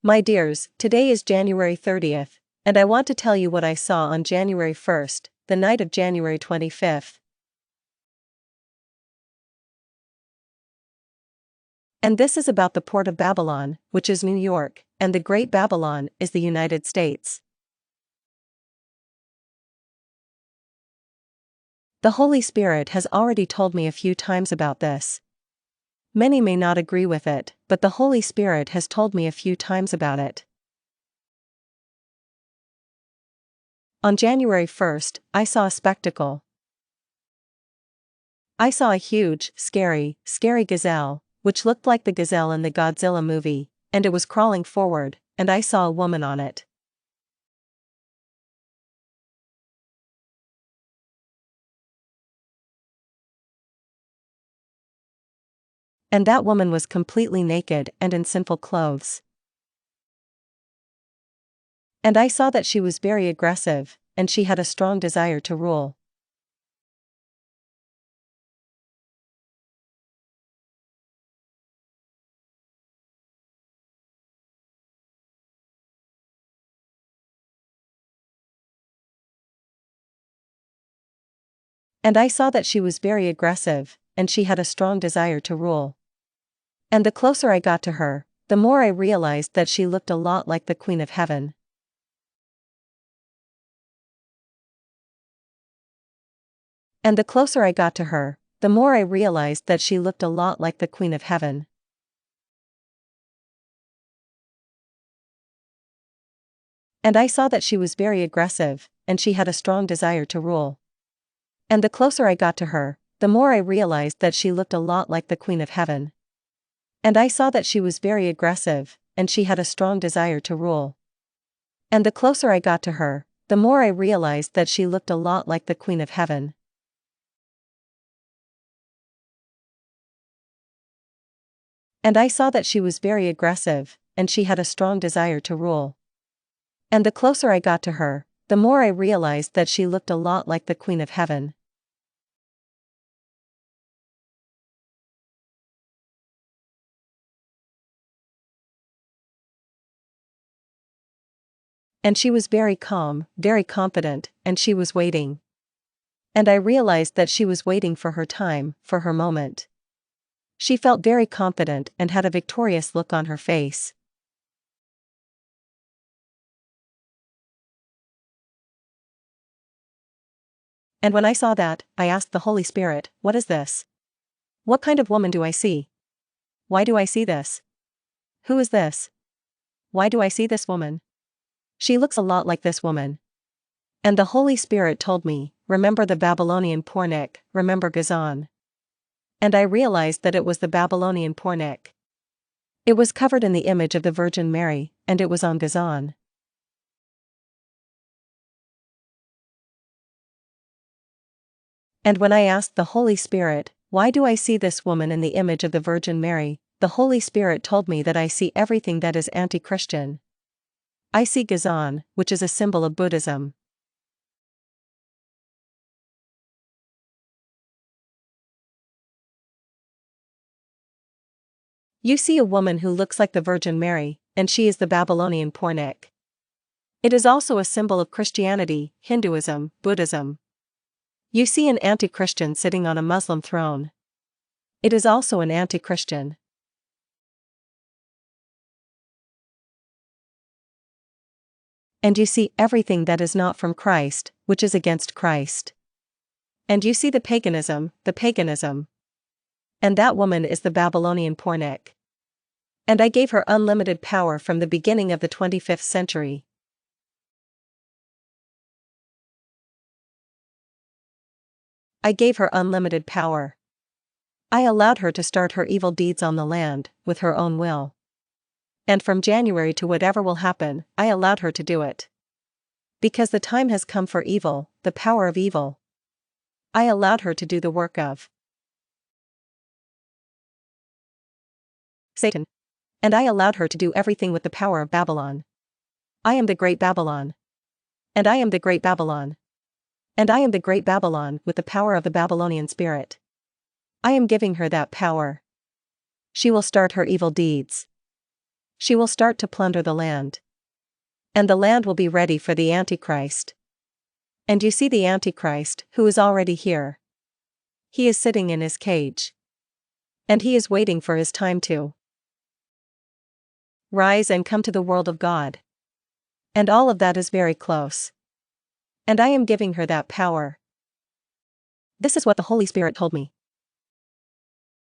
My dears, today is January 30th, and I want to tell you what I saw on January 1st, the night of January 25th. And this is about the Port of Babylon, which is New York, and the Great Babylon is the United States. The Holy Spirit has already told me a few times about this. Many may not agree with it, but the Holy Spirit has told me a few times about it. On January 1st, I saw a spectacle. I saw a huge, scary gazelle, which looked like the gazelle in the Godzilla movie, and it was crawling forward, and I saw a woman on it. And that woman was completely naked and in sinful clothes. And I saw that she was very aggressive, and she had a strong desire to rule. And I saw that she was very aggressive, and she had a strong desire to rule. And the closer I got to her, the more I realized that she looked a lot like the Queen of Heaven. And the closer I got to her, the more I realized that she looked a lot like the Queen of Heaven. And I saw that she was very aggressive, and she had a strong desire to rule. And the closer I got to her, the more I realized that she looked a lot like the Queen of Heaven. And I saw that she was very aggressive, and she had a strong desire to rule. And the closer I got to her, the more I realized that she looked a lot like the Queen of Heaven. And I saw that she was very aggressive, and she had a strong desire to rule. And the closer I got to her, the more I realized that she looked a lot like the Queen of Heaven. And she was very calm, very confident, and she was waiting. And I realized that she was waiting for her time, for her moment. She felt very confident and had a victorious look on her face. And when I saw that, I asked the Holy Spirit, "What is this? What kind of woman do I see? Why do I see this? Who is this? Why do I see this woman? She looks a lot like this woman." And the Holy Spirit told me, "Remember the Babylonian Pornik, remember Gazan." And I realized that it was the Babylonian Pornik. It was covered in the image of the Virgin Mary, and it was on Gazan. And when I asked the Holy Spirit, "Why do I see this woman in the image of the Virgin Mary?" the Holy Spirit told me that I see everything that is anti-Christian. I see Gazan, which is a symbol of Buddhism. You see a woman who looks like the Virgin Mary, and she is the Babylonian Pornik. It is also a symbol of Christianity, Hinduism, Buddhism. You see an anti-Christian sitting on a Muslim throne. It is also an anti-Christian. And you see everything that is not from Christ, which is against Christ. And you see the paganism. And that woman is the Babylonian Pornik. And I gave her unlimited power from the beginning of the 25th century. I gave her unlimited power. I allowed her to start her evil deeds on the land, with her own will. And from January to whatever will happen, I allowed her to do it. Because the time has come for evil, the power of evil. I allowed her to do the work of Satan. And I allowed her to do everything with the power of Babylon. I am the Great Babylon. And I am the Great Babylon. And I am the Great Babylon with the power of the Babylonian spirit. I am giving her that power. She will start her evil deeds. She will start to plunder the land. And the land will be ready for the Antichrist. And you see the Antichrist, who is already here. He is sitting in his cage. And he is waiting for his time to rise and come to the world of God. And all of that is very close. And I am giving her that power. This is what the Holy Spirit told me.